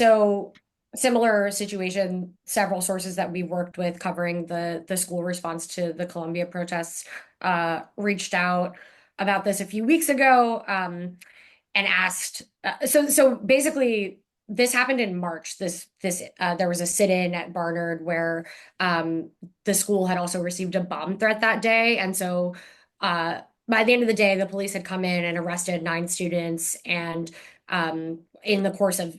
So similar situation, several sources that we've worked with covering the school response to the Columbia protests reached out about this a few weeks ago and asked. So basically, this happened in March. This there was a sit-in at Barnard where the school had also received a bomb threat that day, and so by the end of the day, the police had come in and arrested 9 students, and in the course of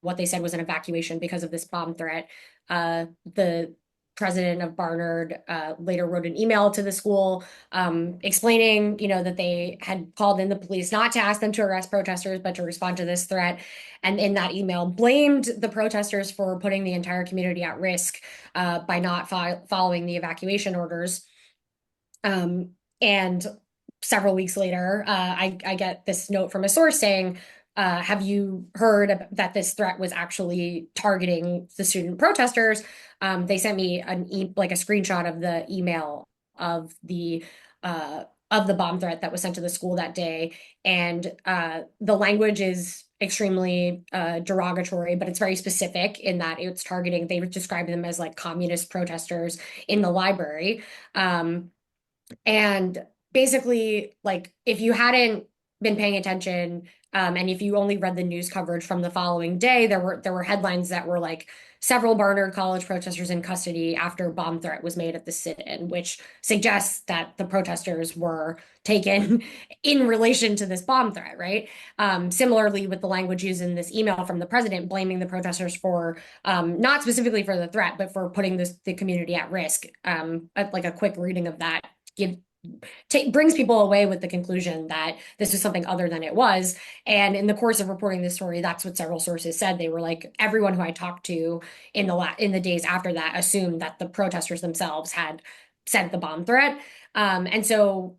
what they said was an evacuation because of this bomb threat. The president of Barnard later wrote an email to the school explaining, that they had called in the police not to ask them to arrest protesters, but to respond to this threat. And in that email, blamed the protesters for putting the entire community at risk by not following the evacuation orders. And several weeks later, I get this note from a source saying, have you heard that this threat was actually targeting the student protesters? They sent me like a screenshot of the email of the bomb threat that was sent to the school that day, and the language is extremely derogatory, but it's very specific in that it's targeting. They would describe them as like communist protesters in the library. And basically, like, if you hadn't been paying attention, and if you only read the news coverage from the following day, there were headlines that were like several Barnard College protesters in custody after bomb threat was made at the sit-in, which suggests that the protesters were taken in relation to this bomb threat, right? Similarly, with the language used in this email from the president, blaming the protesters for not specifically for the threat, but for putting the community at risk. Like a quick reading of that give brings people away with the conclusion that this is something other than it was. And in the course of reporting this story, that's what several sources said. They were like, everyone who I talked to in the days after that assumed that the protesters themselves had sent the bomb threat. And so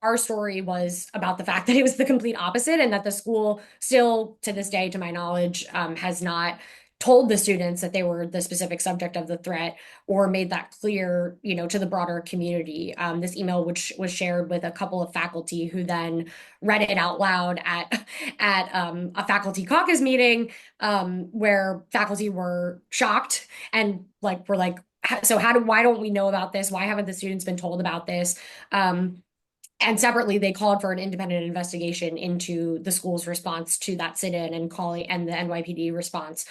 our story was about the fact that it was the complete opposite, and that the school still, to this day, to my knowledge, has not told the students that they were the specific subject of the threat or made that clear, to the broader community. This email, which was shared with a couple of faculty, who then read it out loud at a faculty caucus meeting, where faculty were shocked and were like, so why don't we know about this? Why haven't the students been told about this? And separately, they called for an independent investigation into the school's response to that sit-in and the NYPD response.